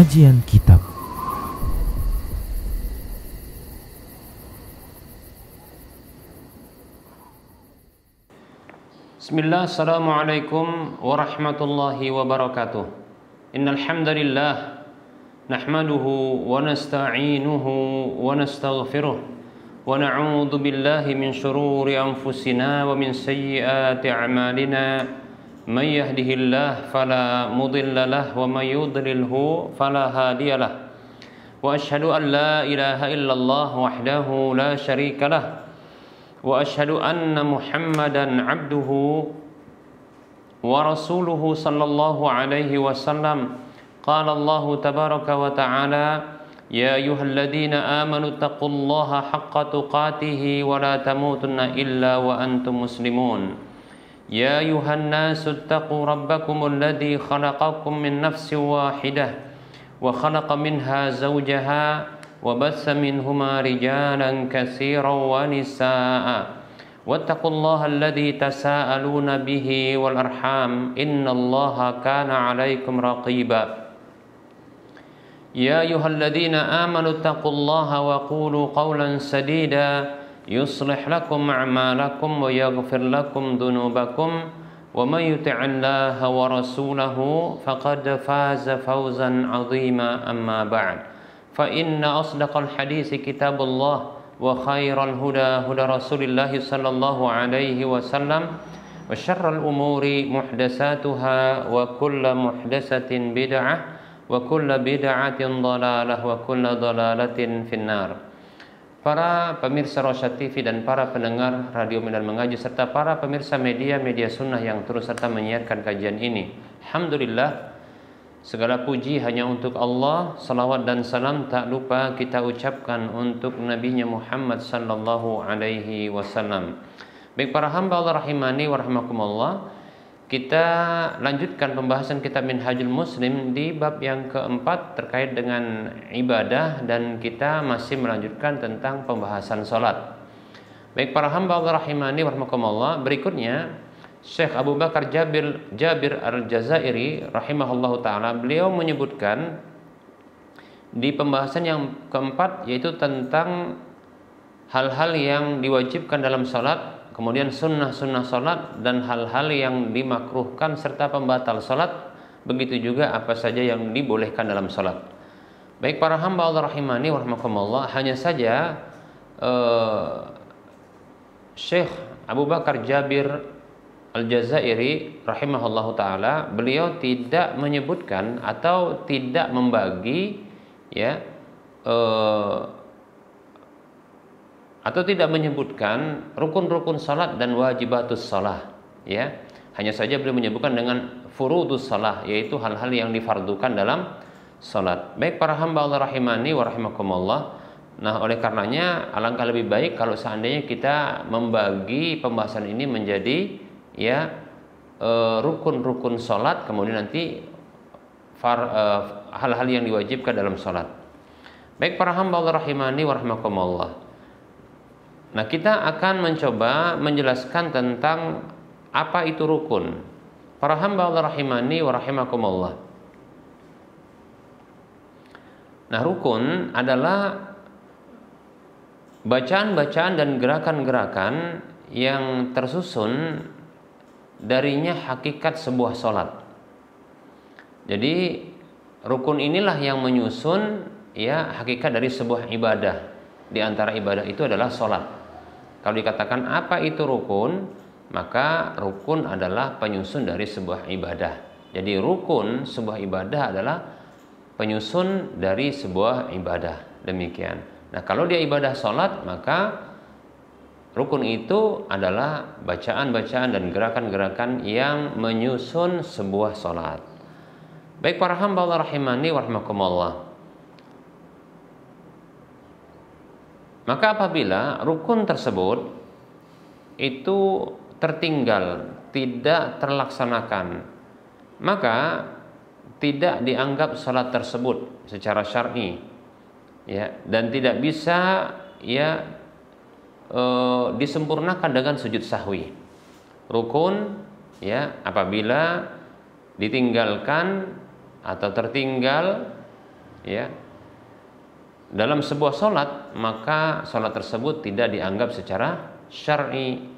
Kajian Kitab. Bismillah, assalamualaikum warahmatullahi wabarakatuh. Innal hamdalillah nahmaduhu wa nasta'inuhu wa nastaghfiruh wa na'udzu billahi min shururi anfusina wa min sayyiati a'malina. Man yahdihillahu fala mudilla lahu wa man yudlilhu fala hadiya lahu. Wa asyhadu an la ilaha illallah wahdahu la syarika lahu. Wa asyhadu anna Muhammadan abduhu wa rasuluhu sallallahu alaihi wasallam. Qala Allah tabaraka wa ta'ala, ya ayyuhalladzina amanu taqullaha haqqa tuqatih wa la tamutunna illa wa antum muslimun. Ya ayyuhan nasu taqu rabbakumul ladzi khalaqakum min nafsin wahidah wa khalaqa minha zawjaha wa bassa minhuma rijalan katsiran wa nisaa'a wattaqullaha alladzi tasaaluna bihi wal arham innallaha kana 'alaikum raqiba. Ya ayyuhalladzina amanu taqullaha wa qulu qawlan sadida yuslih lakum a'malakum wa yaghfir lakum dhunubakum wa may yuti'illaha wa rasulahu faqad faza fawzan 'azima. Amma ba'd, fa inna asdaqal hadisi kitabullah wa khairal huda huda Rasulillah sallallahu alaihi wasallam wa syarral umuri muhdatsatuha wa kullu muhdatsatin bid'ah wa kullu bid'atin dhalalah wa kullu dhalalatin finnar. Para pemirsa Rosyad TV dan para pendengar Radio Medan Mengaji serta para pemirsa media sunnah yang terus serta menyiarkan kajian ini, alhamdulillah, segala puji hanya untuk Allah. Salawat dan salam tak lupa kita ucapkan untuk Nabi-Nya Muhammad sallallahu alaihi wasallam. Baik para hamba Allah rahimani wa rahimakumullah, kita lanjutkan pembahasan kitab Minhajul Muslim di bab yang keempat terkait dengan ibadah, dan kita masih melanjutkan tentang pembahasan salat. Baik para hamba Allah rahimani wa rahimakumullah, berikutnya Syekh Abu Bakar Jabir Al-Jazairi rahimahullahu ta'ala, beliau menyebutkan di pembahasan yang keempat, yaitu tentang hal-hal yang diwajibkan dalam salat, kemudian sunnah-sunnah salat, dan hal-hal yang dimakruhkan serta pembatal salat. Begitu juga apa saja yang dibolehkan dalam salat. Baik para hamba Allah rahimani wa rahimakumullah, hanya saja Syekh Abu Bakar Jabir Al-Jazairi rahimahullahu ta'ala, beliau tidak menyebutkan atau tidak membagi atau tidak menyebutkan rukun-rukun salat dan wajibatus salah, ya. Hanya saja beliau menyebutkan dengan furudus salah, yaitu hal-hal yang difardukan dalam salat. Baik para hamba Allah rahimani wa rahimakumullah, nah oleh karenanya alangkah lebih baik kalau seandainya kita membagi pembahasan ini menjadi rukun-rukun salat, kemudian nanti hal-hal yang diwajibkan dalam salat. Baik para hamba Allah rahimani wa rahimakumullah, nah kita akan mencoba menjelaskan tentang apa itu rukun. Para hamba Allah rahimani wa rahimakumullah, nah rukun adalah bacaan-bacaan dan gerakan-gerakan yang tersusun darinya hakikat sebuah salat. Jadi rukun inilah yang menyusun hakikat dari sebuah ibadah. Di antara ibadah itu adalah salat. Kalau dikatakan apa itu rukun, maka rukun adalah penyusun dari sebuah ibadah. Jadi rukun sebuah ibadah adalah penyusun dari sebuah ibadah. Demikian. Nah kalau dia ibadah salat, maka rukun itu adalah bacaan-bacaan dan gerakan-gerakan yang menyusun sebuah salat. Baik para hamba Allah rahimani wa rahimakumullah, maka apabila rukun tersebut itu tertinggal, tidak terlaksanakan, maka tidak dianggap salat tersebut secara syar'i, dan tidak bisa disempurnakan dengan sujud sahwi. Rukun apabila ditinggalkan atau tertinggal ya, dalam sebuah sholat, maka sholat tersebut tidak dianggap secara syar'i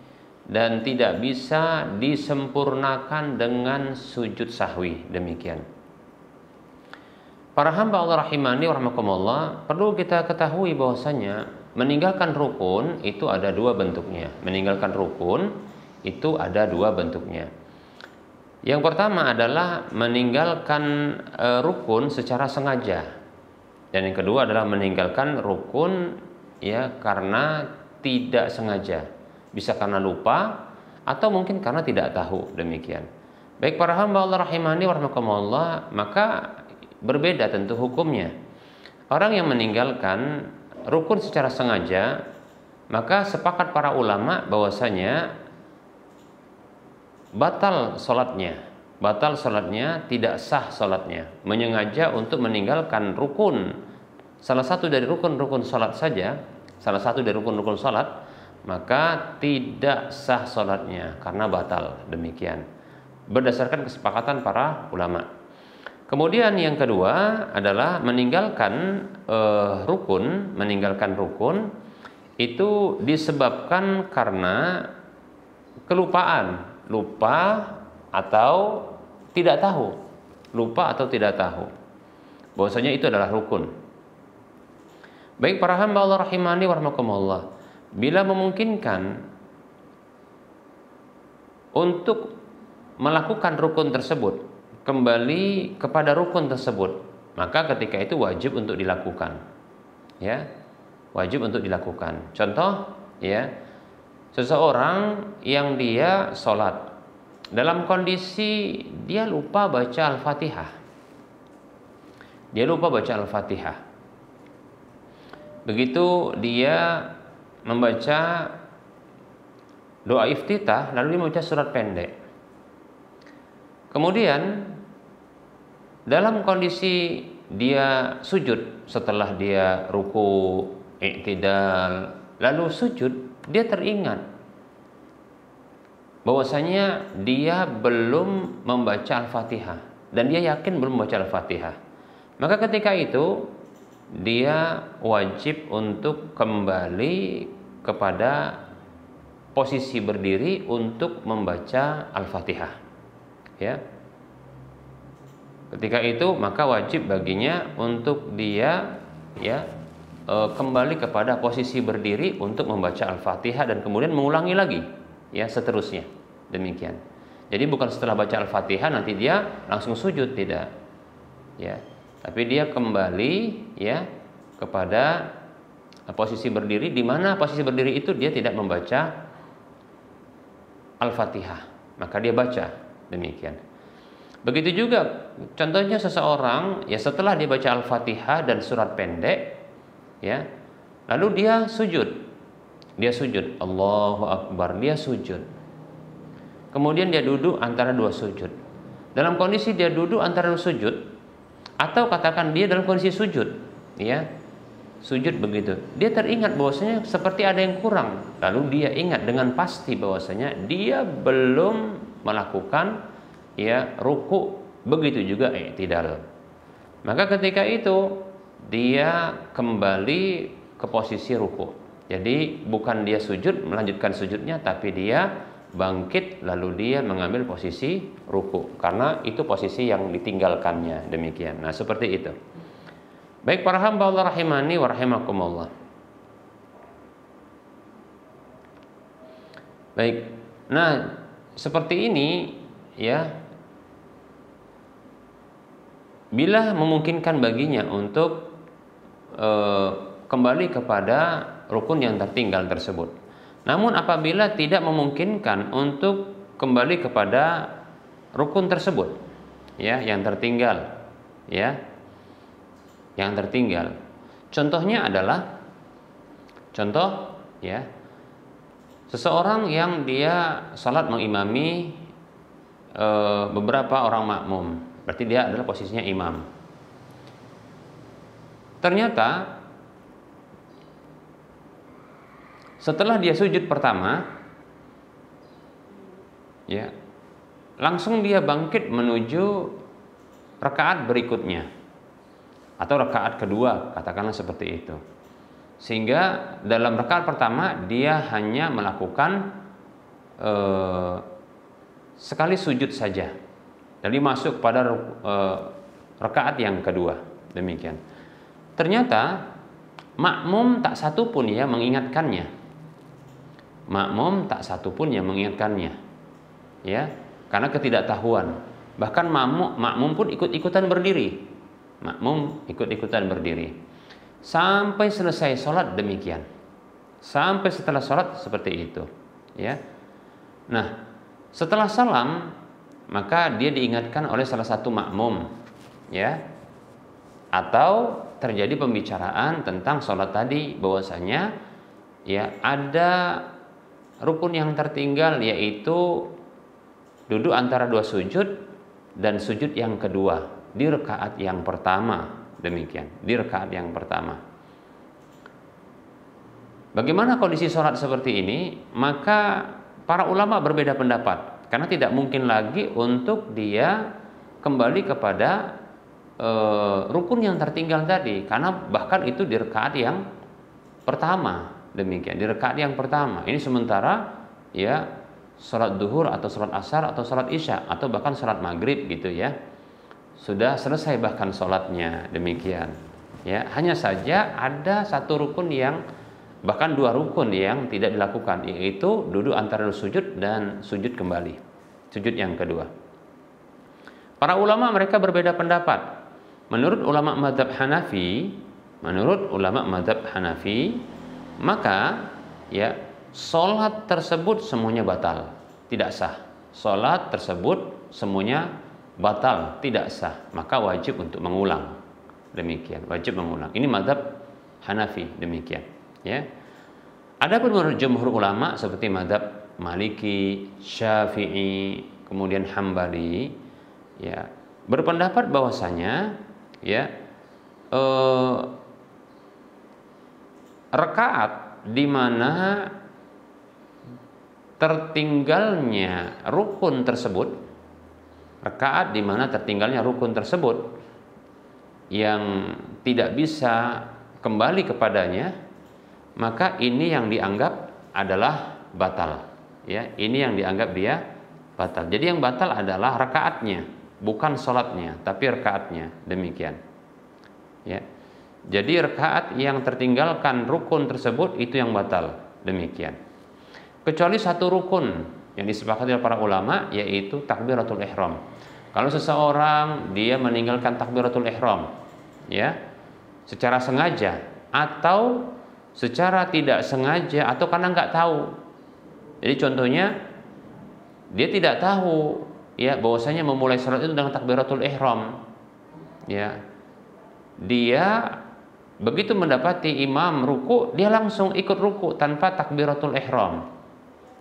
dan tidak bisa disempurnakan dengan sujud sahwi. Demikian. Para hamba Allah rahimani wa rahmakumullah, perlu kita ketahui bahwasanya meninggalkan rukun itu ada dua bentuknya. Meninggalkan rukun itu ada dua bentuknya. Yang pertama adalah meninggalkan rukun secara sengaja. Dan yang kedua adalah meninggalkan rukun ya karena tidak sengaja. Bisa karena lupa atau mungkin karena tidak tahu. Demikian. Baik para hamba Allah rahimani wa rahmakumullah, maka berbeda tentu hukumnya. Orang yang meninggalkan rukun secara sengaja, maka sepakat para ulama bahwasanya batal sholatnya, tidak sah sholatnya. Menyengaja untuk meninggalkan rukun, salah satu dari rukun-rukun sholat saja, salah satu dari rukun-rukun sholat, maka tidak sah sholatnya karena batal. Demikian, berdasarkan kesepakatan para ulama. Kemudian yang kedua adalah meninggalkan rukun itu disebabkan karena kelupaan, lupa atau tidak tahu, bahwasanya itu adalah rukun. Baik para hamba Allah rahimani wa rahmakumullah, bila memungkinkan untuk melakukan rukun tersebut, kembali kepada rukun tersebut, maka ketika itu wajib untuk dilakukan. Ya, wajib untuk dilakukan. Contoh, ya, seseorang yang dia sholat dalam kondisi dia lupa baca Al-Fatihah. Begitu dia membaca doa iftitah, lalu dia membaca surat pendek. Kemudian dalam kondisi dia sujud, setelah dia ruku, i'tidal, lalu sujud, dia teringat bahwasanya dia belum membaca Al-Fatihah dan dia yakin belum membaca Al-Fatihah. Maka ketika itu dia wajib untuk kembali kepada posisi berdiri untuk membaca Al-Fatihah. Ya. Ketika itu maka wajib baginya untuk dia kembali kepada posisi berdiri untuk membaca Al-Fatihah dan kemudian mengulangi lagi, ya, seterusnya. Demikian. Jadi bukan setelah baca Al-Fatihah nanti dia langsung sujud, tidak. Ya. Tapi dia kembali, ya, kepada posisi berdiri, di mana posisi berdiri itu dia tidak membaca Al-Fatihah, maka dia baca. Demikian. Begitu juga contohnya seseorang, ya, setelah dia baca Al-Fatihah dan surat pendek, ya, lalu dia sujud, Allahu Akbar, dia sujud. Kemudian dia duduk antara dua sujud. Dalam kondisi dia duduk antara dua sujud, atau katakan dia dalam kondisi sujud, ya, sujud begitu, dia teringat bahwasanya seperti ada yang kurang, lalu dia ingat dengan pasti bahwasanya dia belum melakukan, ya, ruku, begitu juga i'tidal. Maka ketika itu dia kembali ke posisi ruku. Jadi bukan dia sujud melanjutkan sujudnya, tapi dia bangkit lalu dia mengambil posisi ruku karena itu posisi yang ditinggalkannya. Demikian. Nah, seperti itu. Baik para hamba Allah rahimani wa rahimakumullah. Baik. Nah, seperti ini, ya, bila memungkinkan baginya untuk kembali kepada rukun yang tertinggal tersebut. Namun apabila tidak memungkinkan untuk kembali kepada rukun tersebut, ya, yang tertinggal, ya, yang tertinggal. Contohnya adalah ya, seseorang yang dia salat mengimami beberapa orang makmum, berarti dia adalah posisinya imam. Ternyata setelah dia sujud pertama, ya, langsung dia bangkit menuju rakaat berikutnya. atau rakaat kedua, katakanlah seperti itu. Sehingga dalam rakaat pertama dia hanya melakukan sekali sujud saja. Jadi masuk pada rakaat yang kedua. Demikian. Ternyata makmum tak satu pun ya mengingatkannya. Makmum tak satu pun yang mengingatkannya. Ya, karena ketidaktahuan. Bahkan makmum pun ikut-ikutan berdiri. Makmum ikut-ikutan berdiri. Sampai selesai sholat demikian. Sampai setelah sholat seperti itu. Ya. Nah, setelah salam maka dia diingatkan oleh salah satu makmum, ya, atau terjadi pembicaraan tentang sholat tadi, bahwasanya ya ada rukun yang tertinggal, yaitu duduk antara dua sujud dan sujud yang kedua di rakaat yang pertama. Demikian, di rakaat yang pertama. Bagaimana kondisi sholat seperti ini? Maka para ulama berbeda pendapat. Karena tidak mungkin lagi untuk dia kembali kepada rukun yang tertinggal tadi, karena bahkan itu di rakaat yang pertama. Demikian, di rakaat yang pertama. Ini sementara ya salat duhur atau salat asar atau salat isya atau bahkan salat maghrib gitu ya, sudah selesai bahkan salatnya. Demikian ya, hanya saja ada satu rukun yang, bahkan dua rukun yang tidak dilakukan, yaitu duduk antara sujud dan sujud kembali, sujud yang kedua. Para ulama mereka berbeda pendapat. Menurut ulama mazhab Hanafi, maka ya sholat tersebut semuanya batal, tidak sah. Sholat tersebut semuanya batal, tidak sah, maka wajib untuk mengulang. Demikian, wajib mengulang. Ini mazhab Hanafi, demikian. Ya. Adapun menurut jumhur ulama seperti mazhab Maliki, Syafi'i, kemudian Hambali, ya, berpendapat bahwasanya ya rakaat di mana tertinggalnya rukun tersebut, rakaat di mana tertinggalnya rukun tersebut yang tidak bisa kembali kepadanya, maka ini yang dianggap adalah batal. Ya, ini yang dianggap dia batal. Jadi yang batal adalah rakaatnya, bukan sholatnya, tapi rakaatnya. Demikian. Ya. Jadi rakaat yang tertinggalkan rukun tersebut itu yang batal. Demikian. Kecuali satu rukun yang disepakati oleh para ulama, yaitu takbiratul ihram. Kalau seseorang dia meninggalkan takbiratul ihram, ya, secara sengaja atau secara tidak sengaja atau karena nggak tahu. Jadi contohnya dia tidak tahu ya bahwasanya memulai salat itu dengan takbiratul ihram. Ya. Dia begitu mendapati imam ruku, dia langsung ikut ruku tanpa takbiratul ihram.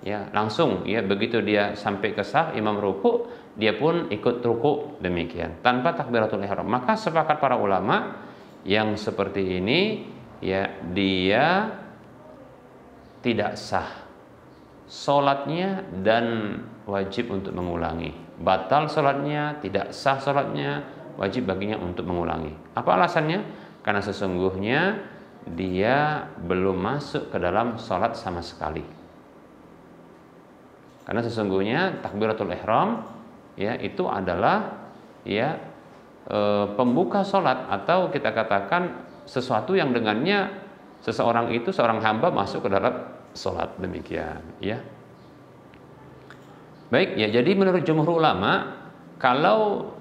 Ya, langsung ya, begitu dia sampai ke saf imam ruku, dia pun ikut ruku, demikian tanpa takbiratul ihram. Maka sepakat para ulama yang seperti ini ya dia tidak sah salatnya dan wajib untuk mengulangi. Batal salatnya, tidak sah salatnya, wajib baginya untuk mengulangi. Apa alasannya? Karena sesungguhnya dia belum masuk ke dalam salat sama sekali. Karena sesungguhnya takbiratul ihram ya itu adalah ya pembuka salat, atau kita katakan sesuatu yang dengannya seseorang itu, seorang hamba masuk ke dalam salat. Demikian ya. Baik ya, jadi menurut jumhur ulama, kalau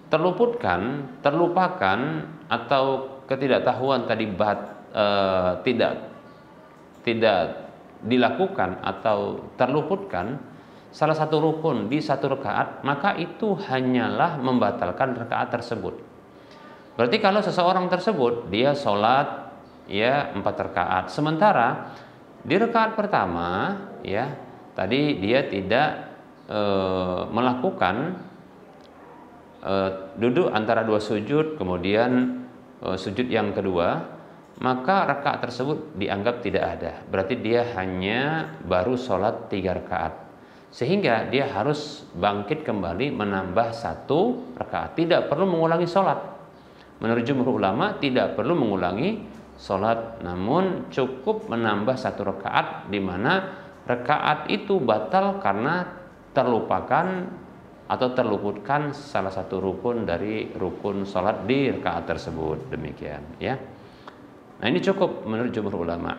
terlupakan atau ketidaktahuan tadi tidak dilakukan atau terluputkan salah satu rukun di satu rakaat, maka itu hanyalah membatalkan rakaat tersebut. Berarti kalau seseorang tersebut dia sholat ya 4 rakaat, sementara di rakaat pertama ya tadi dia tidak melakukan duduk antara dua sujud, kemudian sujud yang kedua, maka rakaat tersebut dianggap tidak ada. Berarti dia hanya baru sholat 3 rakaat, sehingga dia harus bangkit kembali menambah 1 rakaat. Tidak perlu mengulangi sholat. menurut jumhur ulama tidak perlu mengulangi sholat, namun cukup menambah 1 rakaat, di mana rakaat itu batal karena terlupakan atau terluputkan salah satu rukun dari rukun sholat di rakaat tersebut. Demikian ya. Nah, ini cukup menurut jumhur ulama.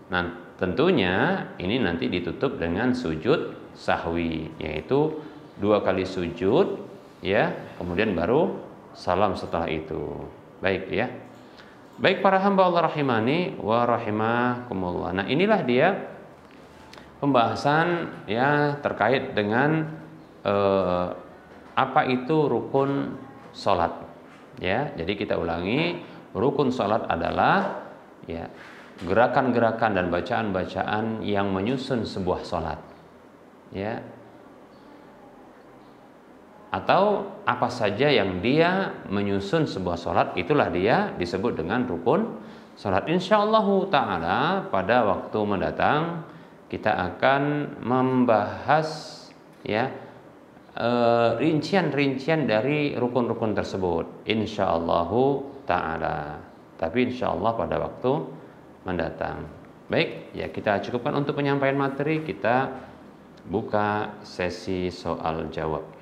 Nah, tentunya ini nanti ditutup dengan sujud sahwi, yaitu 2 kali sujud ya, kemudian baru salam setelah itu. Baik ya. Baik para hamba Allah rahimani wa rahimakumullah. Nah, inilah dia pembahasan ya terkait dengan apa itu rukun salat. Ya, jadi kita ulangi, rukun salat adalah ya gerakan-gerakan dan bacaan-bacaan yang menyusun sebuah salat. Ya. Atau apa saja yang dia menyusun sebuah sholat, itulah dia disebut dengan rukun sholat. Insyaallah ta'ala pada waktu mendatang kita akan membahas ya rincian-rincian dari rukun-rukun tersebut, insyaallah ta'ala. Tapi insyaallah pada waktu mendatang. Baik, ya kita cukupkan untuk penyampaian materi, kita buka sesi soal jawab.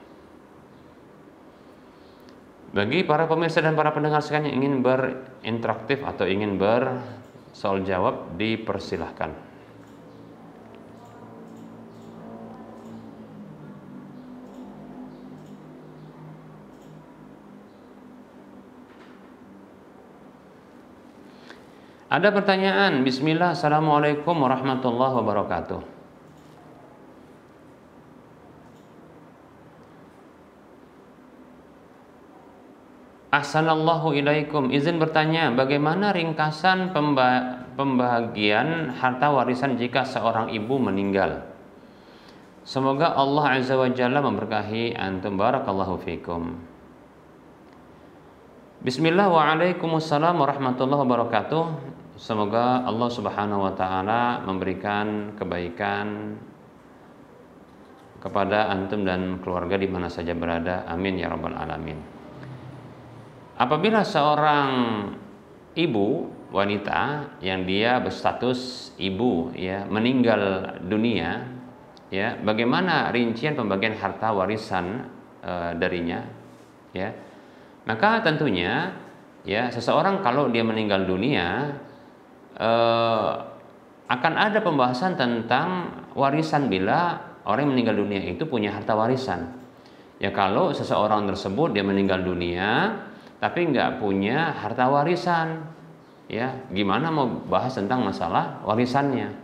Bagi para pemirsa dan para pendengar sekalian yang ingin berinteraktif atau ingin bersoal jawab, dipersilahkan. Ada pertanyaan? Bismillah, assalamualaikum warahmatullahi wabarakatuh. Ahsanallahu ilaikum. Izin bertanya, bagaimana ringkasan pembagian harta warisan jika seorang ibu meninggal? Semoga Allah Azza wa Jalla memberkahi antum. Barakallahu fikum. Bismillah, waalaikumsalam warahmatullahi wabarakatuh. Semoga Allah Subhanahu wa taala memberikan kebaikan kepada antum dan keluarga di mana saja berada. Amin ya rabbal alamin. Apabila seorang ibu wanita yang dia berstatus ibu ya meninggal dunia, ya bagaimana rincian pembagian harta warisan darinya? Ya, maka tentunya ya seseorang kalau dia meninggal dunia akan ada pembahasan tentang warisan bila orang yang meninggal dunia itu punya harta warisan. Ya kalau seseorang tersebut dia meninggal dunia tapi nggak punya harta warisan, ya gimana mau bahas tentang masalah warisannya?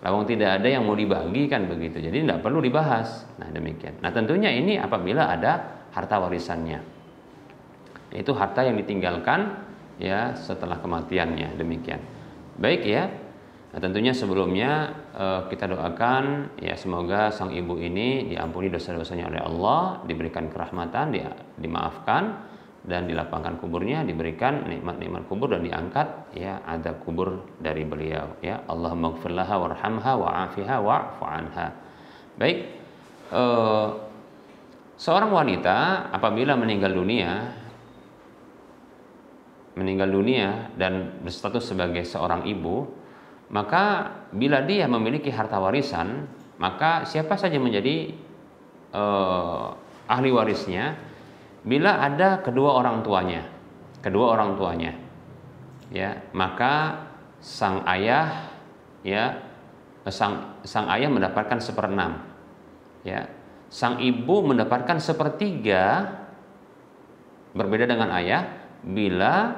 Lawang tidak ada yang mau dibagikan begitu, jadi tidak perlu dibahas. Nah demikian. Nah tentunya ini apabila ada harta warisannya, itu harta yang ditinggalkan ya setelah kematiannya, demikian. Baik ya. Nah tentunya sebelumnya kita doakan ya semoga sang ibu ini diampuni dosa-dosanya oleh Allah, diberikan kerahmatan, dimaafkan, dan dilapangkan kuburnya, diberikan nikmat-nikmat kubur dan diangkat ya azab kubur dari beliau ya. Allahumma ighfir laha warhamha wa'afiha wa'fu anha. Baik, seorang wanita apabila meninggal dunia dan berstatus sebagai seorang ibu, maka bila dia memiliki harta warisan, maka siapa saja menjadi ahli warisnya bila ada kedua orang tuanya, ya maka sang ayah mendapatkan 1/6, ya sang ibu mendapatkan 1/3, berbeda dengan ayah bila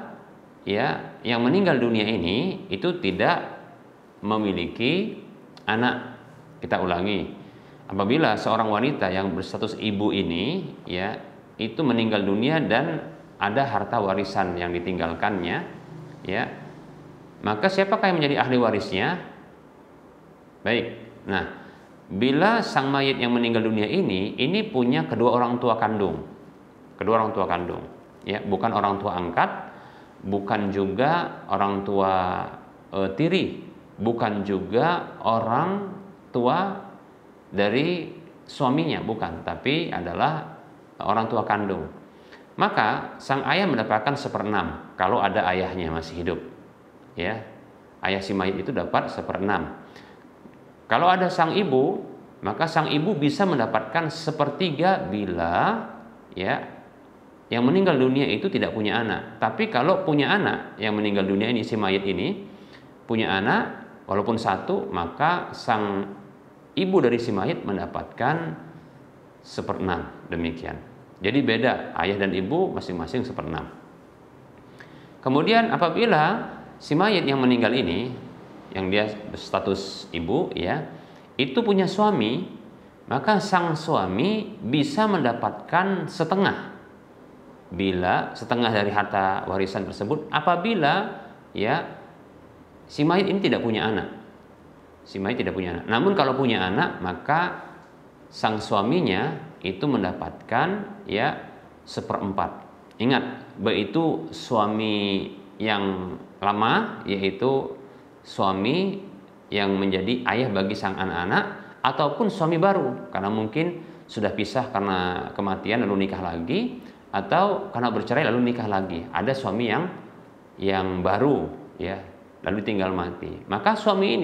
ya yang meninggal dunia ini itu tidak memiliki anak. Kita ulangi, apabila seorang wanita yang berstatus ibu ini ya itu meninggal dunia dan ada harta warisan yang ditinggalkannya, ya maka siapakah yang menjadi ahli warisnya? Baik, nah bila sang mayit yang meninggal dunia ini punya kedua orang tua kandung, ya bukan orang tua angkat, bukan juga orang tua tiri, bukan juga orang tua dari suaminya, bukan, tapi adalah orang tua kandung. maka sang ayah mendapatkan 1/6 kalau ada ayahnya masih hidup. Ya, ayah si mayit itu dapat 1/6. Kalau ada sang ibu, maka sang ibu bisa mendapatkan 1/3 bila ya yang meninggal dunia itu tidak punya anak. Tapi kalau punya anak, yang meninggal dunia ini si mayit ini punya anak walaupun satu, maka sang ibu dari si mayit mendapatkan 1/6, demikian. Jadi beda, ayah dan ibu masing-masing 1/6. Kemudian apabila si mayit yang meninggal ini, yang dia berstatus ibu ya, itu punya suami, maka sang suami bisa mendapatkan setengah, bila setengah dari harta warisan tersebut apabila ya si mayit ini tidak punya anak. Si mayit tidak punya anak. Namun kalau punya anak, maka sang suaminya itu mendapatkan ya 1/4. Ingat, baik itu suami yang lama, yaitu suami yang menjadi ayah bagi sang anak-anak, ataupun suami baru karena mungkin sudah pisah karena kematian lalu nikah lagi, atau karena bercerai lalu nikah lagi. Ada suami yang baru ya, lalu tinggal mati. Maka suami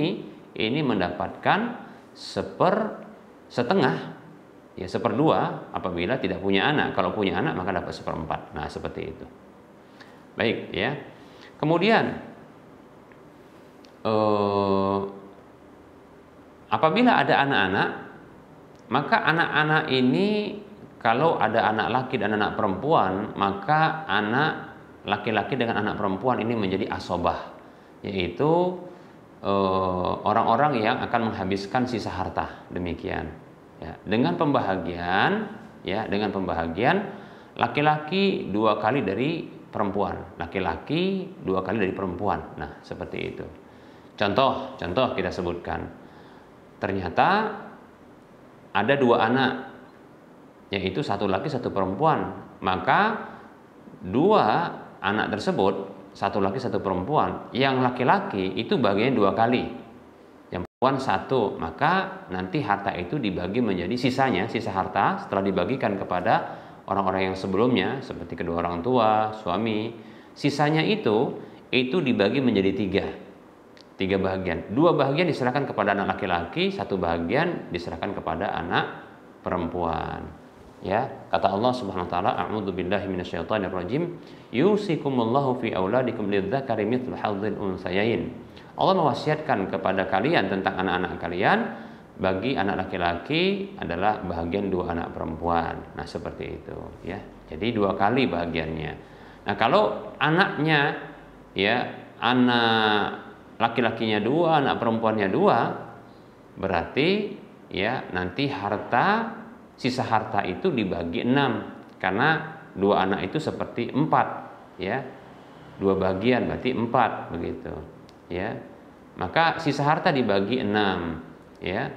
ini mendapatkan setengah ya, 1/2 apabila tidak punya anak. Kalau punya anak maka dapat 1/4. Nah, seperti itu. Baik ya. Kemudian apabila ada anak-anak, maka anak-anak ini kalau ada anak laki dan anak perempuan, maka anak laki-laki dengan anak perempuan ini menjadi asobah, yaitu orang-orang yang akan menghabiskan sisa harta, demikian. Ya, dengan pembahagian laki-laki 2 kali dari perempuan, laki-laki 2 kali dari perempuan. Nah, seperti itu. Contoh kita sebutkan. Ternyata ada 2 anak, yaitu 1 laki 1 perempuan. Maka 2 anak tersebut, 1 laki 1 perempuan, yang laki-laki itu bagian 2 kali, yang perempuan 1. Maka nanti harta itu dibagi menjadi sisa harta setelah dibagikan kepada orang-orang yang sebelumnya, seperti kedua orang tua, suami. Sisanya itu dibagi menjadi 3 bagian. 2 bagian diserahkan kepada anak laki-laki, 1 bagian diserahkan kepada anak perempuan. Ya, kata Allah Subhanahu wa taala, a'udzu billahi minasyaitonir rajim, yusikumullahu fi auladikum lidzakari mithlu hadzil unsayain. Allah mewasiatkan kepada kalian tentang anak-anak kalian, bagi anak laki-laki adalah bagian 2 anak perempuan. Nah, seperti itu ya. Jadi 2 kali bagiannya. Nah, kalau anaknya ya, anak laki-lakinya 2, anak perempuannya 2, berarti ya nanti sisa harta itu dibagi 6, karena 2 anak itu seperti 4 ya. 2 bagian berarti 4 begitu ya. Maka sisa harta dibagi 6 ya.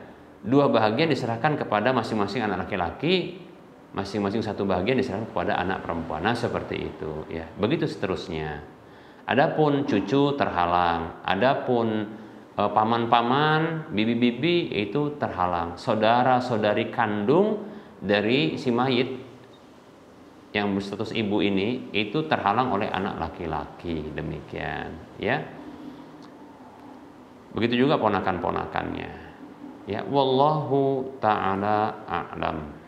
2 bagian diserahkan kepada masing-masing anak laki-laki, masing-masing 1 bagian diserahkan kepada anak perempuan. Nah, seperti itu ya. Begitu seterusnya. Adapun cucu terhalang, adapun paman-paman, bibi-bibi itu terhalang. Saudara-saudari kandung dari si mayit yang berstatus ibu ini itu terhalang oleh anak laki-laki, demikian ya. Begitu juga ponakan-ponakannya. Ya, wallahu ta'ala a'lam.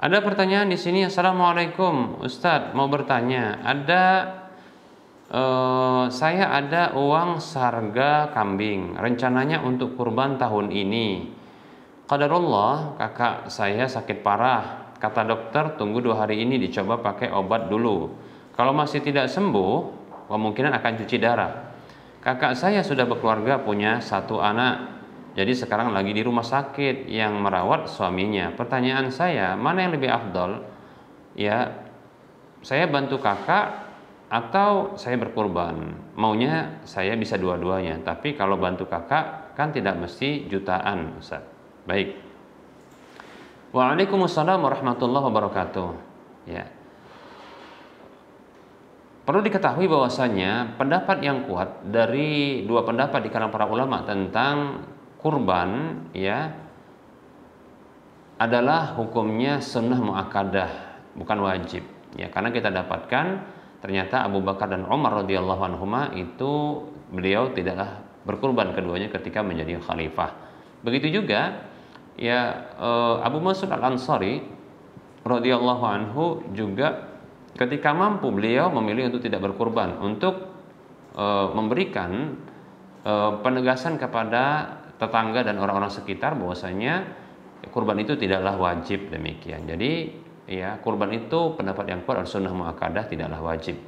Ada pertanyaan di sini. Assalamualaikum Ustadz, mau bertanya. Saya ada uang seharga kambing, rencananya untuk kurban tahun ini. Qadarullah, kakak saya sakit parah. Kata dokter tunggu 2 hari ini dicoba pakai obat dulu. Kalau masih tidak sembuh, kemungkinan akan cuci darah. Kakak saya sudah berkeluarga, punya 1 anak. Jadi sekarang lagi di rumah sakit yang merawat suaminya. Pertanyaan saya, mana yang lebih afdol? Ya, saya bantu kakak atau saya berkurban. Maunya saya bisa dua-duanya, tapi kalau bantu kakak kan tidak mesti jutaan, Ustaz. Baik. Waalaikumsalam warahmatullahi wabarakatuh. Ya. Perlu diketahui bahwasanya pendapat yang kuat dari 2 pendapat di kalangan para ulama tentang kurban ya adalah hukumnya sunnah muakkadah, bukan wajib. Ya, karena kita dapatkan ternyata Abu Bakar dan Umar radhiyallahu anhuma itu beliau tidaklah berkurban keduanya ketika menjadi khalifah. Begitu juga ya Abu Mas'ud Al-Ansari radhiyallahu anhu juga ketika mampu beliau memilih untuk tidak berkurban, untuk memberikan penegasan kepada tetangga dan orang-orang sekitar bahwasanya kurban itu tidaklah wajib, demikian. Jadi ya kurban itu pendapat yang kuat sunnah muakkadah, tidaklah wajib.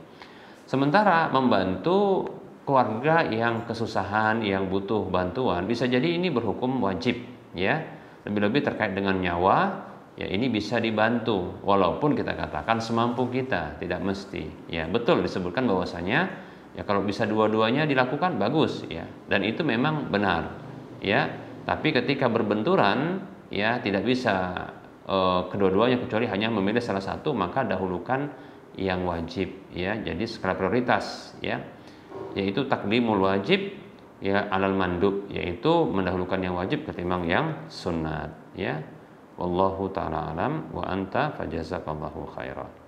Sementara membantu keluarga yang kesusahan, yang butuh bantuan, bisa jadi ini berhukum wajib ya. Lebih-lebih terkait dengan nyawa, ya ini bisa dibantu walaupun kita katakan semampu kita, tidak mesti. Ya, betul disebutkan bahwasanya ya kalau bisa dua-duanya dilakukan bagus ya, dan itu memang benar. Ya, tapi ketika berbenturan ya tidak bisa kedua-duanya kecuali hanya memilih salah satu, maka dahulukan yang wajib ya. Jadi skala prioritas ya, yaitu takdimul wajib ya alal mandub, yaitu mendahulukan yang wajib ketimbang yang sunat ya. Wallahu taala alam wa anta fajazakallahu khairan.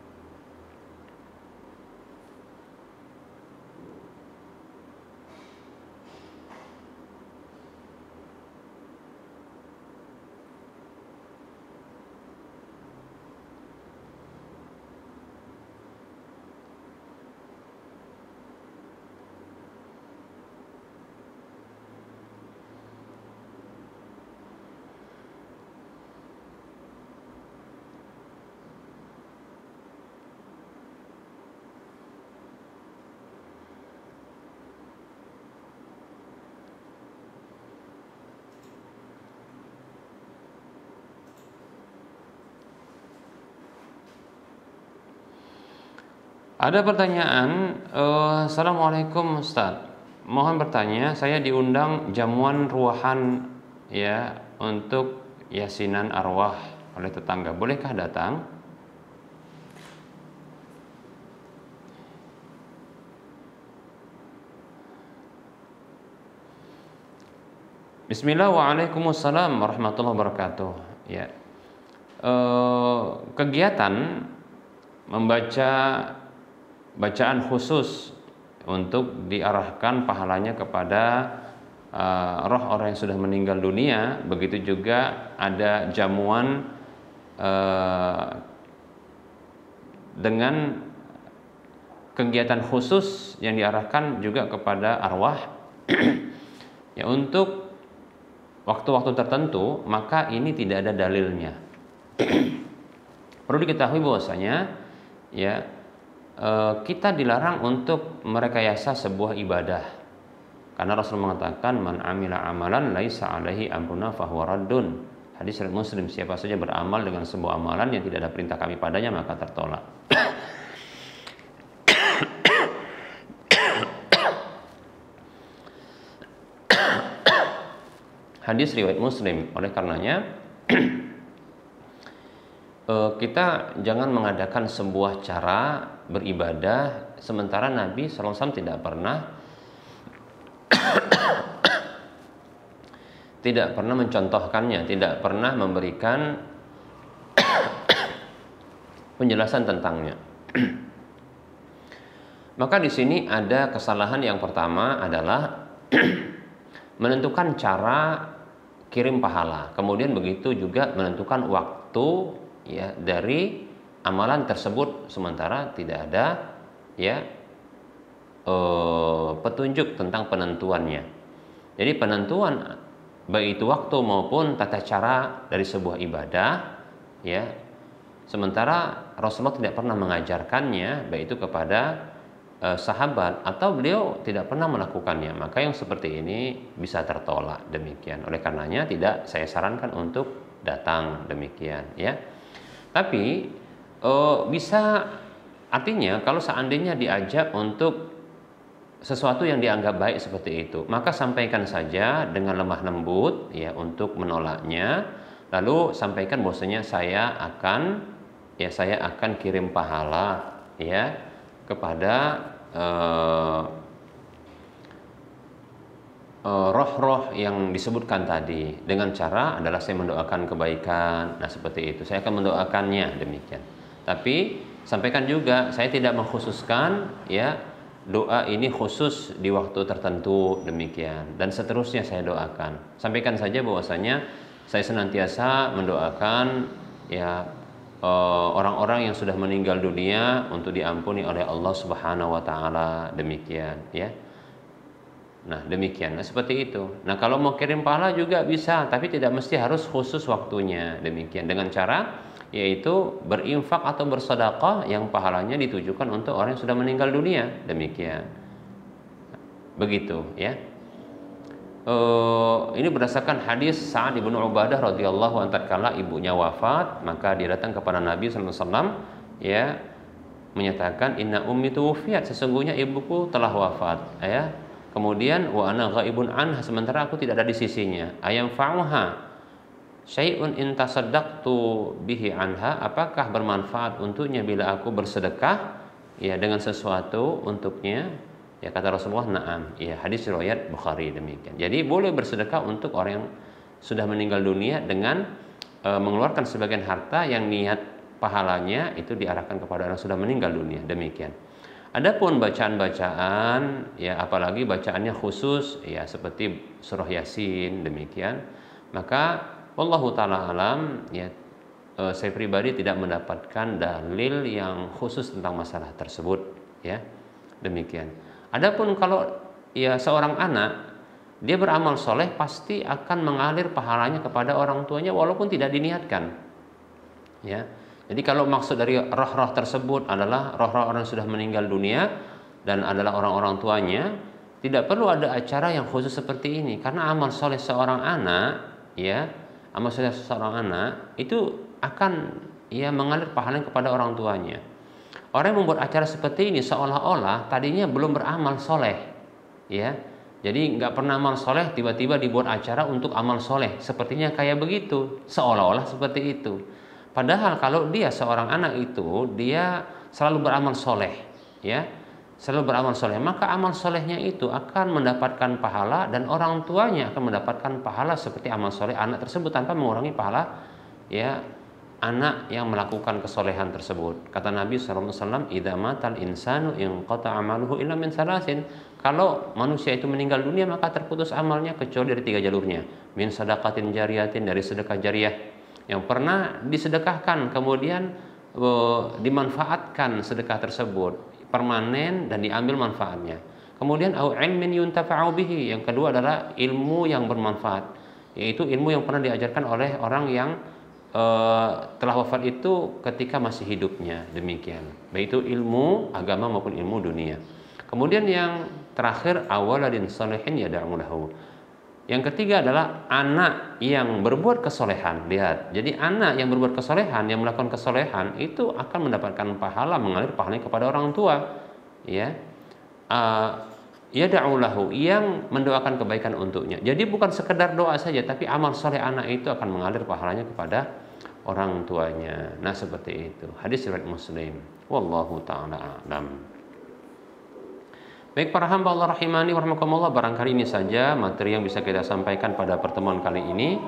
Ada pertanyaan, Assalamualaikum Ustaz, mohon bertanya, saya diundang jamuan ruahan ya untuk yasinan arwah oleh tetangga, bolehkah datang? Bismillah, waalaikumsalam warahmatullahi wabarakatuh. Ya, kegiatan membaca bacaan khusus untuk diarahkan pahalanya kepada roh orang yang sudah meninggal dunia. Begitu juga ada jamuan dengan kegiatan khusus yang diarahkan juga kepada arwah ya untuk waktu-waktu tertentu, maka ini tidak ada dalilnya. Perlu diketahui bahwasanya ya kita dilarang untuk merekayasa sebuah ibadah, karena Rasul mengatakan man amila amalan laisa alaihi amruna fahuwa raddun. Hadis riwayat Muslim, siapa saja beramal dengan sebuah amalan yang tidak ada perintah kami padanya maka tertolak. Hadis riwayat Muslim. Oleh karenanya kita jangan mengadakan sebuah cara beribadah sementara Nabi SAW tidak pernah mencontohkannya, tidak pernah memberikan penjelasan tentangnya. Maka di sini ada kesalahan yang pertama adalah menentukan cara kirim pahala, kemudian begitu juga menentukan waktu ya dari amalan tersebut, sementara tidak ada ya petunjuk tentang penentuannya. Jadi penentuan baik itu waktu maupun tata cara dari sebuah ibadah, ya, sementara Rasulullah tidak pernah mengajarkannya baik itu kepada sahabat atau beliau tidak pernah melakukannya, maka yang seperti ini bisa tertolak. Demikian, oleh karenanya tidak saya sarankan untuk datang, demikian ya. Tapi bisa, artinya kalau seandainya diajak untuk sesuatu yang dianggap baik seperti itu, maka sampaikan saja dengan lemah lembut ya untuk menolaknya, lalu sampaikan bahwasanya saya akan kirim pahala ya kepada roh-roh yang disebutkan tadi, dengan cara adalah saya mendoakan kebaikan. Nah seperti itu, saya akan mendoakannya, demikian. Tapi sampaikan juga saya tidak mengkhususkan ya doa ini khusus di waktu tertentu, demikian, dan seterusnya saya doakan. Sampaikan saja bahwasanya saya senantiasa mendoakan ya orang-orang yang sudah meninggal dunia untuk diampuni oleh Allah Subhanahu wa taala, demikian ya. Nah, demikian. Nah, seperti itu. Nah, kalau mau kirim pahala juga bisa, tapi tidak mesti harus khusus waktunya, demikian. Dengan cara yaitu berinfak atau bersedekah yang pahalanya ditujukan untuk orang yang sudah meninggal dunia, demikian. Begitu ya. Ini berdasarkan hadis Sa'ad bin Ubadah radhiyallahu anhu, tatkala ibunya wafat, maka dia datang kepada Nabi sallallahu alaihi wasallam ya, menyatakan inna ummi tuwfiyat, sesungguhnya ibuku telah wafat ya. Kemudian wa ana ghaibun anha, sementara aku tidak ada di sisinya. Ayam fa'uha syai'un in tasaddaqtu bihi anha, apakah bermanfaat untuknya bila aku bersedekah ya dengan sesuatu untuknya? Ya kata Rasulullah, na'am. Ya, hadis riwayat Bukhari, demikian. Jadi boleh bersedekah untuk orang yang sudah meninggal dunia dengan mengeluarkan sebagian harta yang niat pahalanya itu diarahkan kepada orang yang sudah meninggal dunia, demikian. Adapun bacaan-bacaan ya, apalagi bacaannya khusus ya seperti surah Yasin, demikian, maka wallahu taala alam ya, saya pribadi tidak mendapatkan dalil yang khusus tentang masalah tersebut ya, demikian. Adapun kalau ya seorang anak dia beramal soleh, pasti akan mengalir pahalanya kepada orang tuanya walaupun tidak diniatkan ya. Jadi kalau maksud dari roh-roh tersebut adalah roh-roh orang yang sudah meninggal dunia dan adalah orang-orang tuanya, tidak perlu ada acara yang khusus seperti ini, karena amal soleh seorang anak ya, amal soleh seorang anak itu akan ya mengalir pahalanya kepada orang tuanya. Orang yang membuat acara seperti ini seolah-olah tadinya belum beramal soleh ya, jadi nggak pernah amal soleh, tiba-tiba dibuat acara untuk amal soleh, sepertinya kayak begitu, seolah-olah seperti itu. Padahal kalau dia seorang anak itu dia selalu beramal soleh ya, selalu beramal soleh, maka amal solehnya itu akan mendapatkan pahala dan orang tuanya akan mendapatkan pahala seperti amal soleh anak tersebut tanpa mengurangi pahala ya anak yang melakukan kesolehan tersebut. Kata Nabi SAW, idza matal insanu inqata amaluhu illa min salasin, kalau manusia itu meninggal dunia maka terputus amalnya kecuali dari 3 jalurnya. Min sadaqatin jariyatin, dari sedekah jariyah yang pernah disedekahkan kemudian dimanfaatkan sedekah tersebut permanen dan diambil manfaatnya. Kemudian au ilmin yuntafa'u bihi, yang kedua adalah ilmu yang bermanfaat, yaitu ilmu yang pernah diajarkan oleh orang yang telah wafat itu ketika masih hidupnya, demikian, baik itu ilmu agama maupun ilmu dunia. Kemudian yang terakhir awaladin salihin yad'u lahu. Yang ketiga adalah anak yang berbuat kesolehan. Lihat, jadi anak yang berbuat kesolehan, yang melakukan kesolehan itu akan mendapatkan pahala, mengalir pahalanya kepada orang tua ya. Yad'u lahu, yang mendoakan kebaikan untuknya. Jadi bukan sekedar doa saja, tapi amal soleh anak itu akan mengalir pahalanya kepada orang tuanya. Nah seperti itu. Hadis riwayat Muslim. Wallahu ta'ala a'lam. Baik para hamba Allah rahimani wa rahimakumullah, barangkali ini saja materi yang bisa kita sampaikan pada pertemuan kali ini,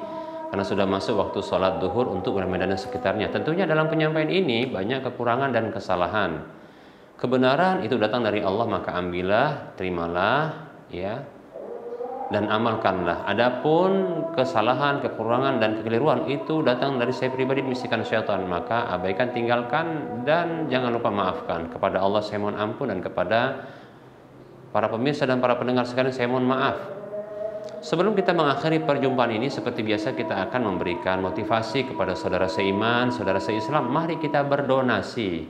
karena sudah masuk waktu sholat duhur untuk Medan dan sekitarnya. Tentunya dalam penyampaian ini banyak kekurangan dan kesalahan. Kebenaran itu datang dari Allah, maka ambillah, terimalah ya. dan amalkanlah. Adapun kesalahan, kekurangan dan kekeliruan itu datang dari saya pribadi, bisikan syaitan, maka abaikan, tinggalkan, dan jangan lupa maafkan. Kepada Allah saya mohon ampun, dan kepada para pemirsa dan para pendengar sekalian saya mohon maaf. Sebelum kita mengakhiri perjumpaan ini, seperti biasa kita akan memberikan motivasi kepada saudara seiman, saudara seislam. Mari kita berdonasi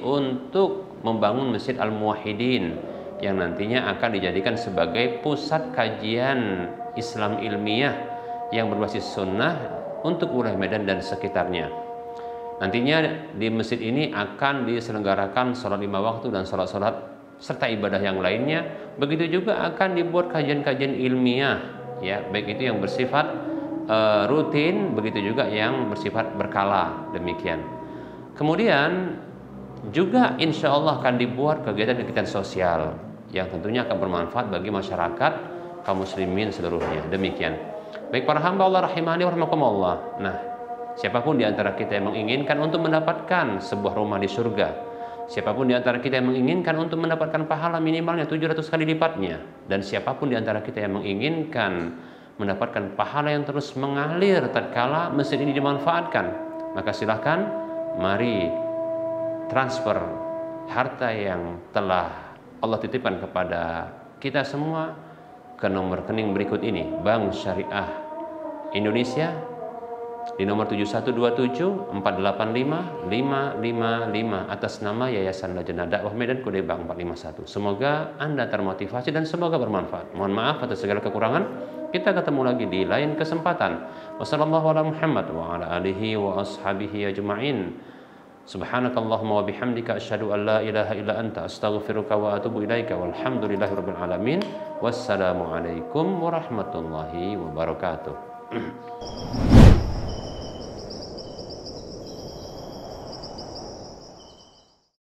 untuk membangun Masjid Al-Muwahhidin yang nantinya akan dijadikan sebagai pusat kajian Islam ilmiah yang berbasis sunnah untuk wilayah Medan dan sekitarnya. Nantinya di masjid ini akan diselenggarakan sholat 5 waktu dan sholat-sholat serta ibadah yang lainnya. Begitu juga akan dibuat kajian-kajian ilmiah, ya, baik itu yang bersifat rutin, begitu juga yang bersifat berkala, demikian. Kemudian juga insya Allah akan dibuat kegiatan-kegiatan sosial yang tentunya akan bermanfaat bagi masyarakat kaum muslimin seluruhnya. Demikian. Baik para hamba Allah rahimani wa rahimakumullah. Nah, siapapun di antara kita yang menginginkan untuk mendapatkan sebuah rumah di surga, siapapun di antara kita yang menginginkan untuk mendapatkan pahala minimalnya 700 kali lipatnya, dan siapapun di antara kita yang menginginkan mendapatkan pahala yang terus mengalir tatkala masjid ini dimanfaatkan, maka silahkan mari transfer harta yang telah Allah titipkan kepada kita semua ke nomor rekening berikut ini. Bank Syariah Indonesia di nomor 7127485555 atas nama Yayasan Lajnah Dakwah Medan kode bank 451. Semoga Anda termotivasi dan semoga bermanfaat. Mohon maaf atas segala kekurangan. Kita ketemu lagi di lain kesempatan. Wassalamualaikum warahmatullahi wabarakatuh. Subhanakallahumma wa bihamdika asyhadu an la ilaha illa anta astaghfiruka wa atubu ilaika walhamdulillahirabbil alamin. Wassalamualaikum warahmatullahi wabarakatuh.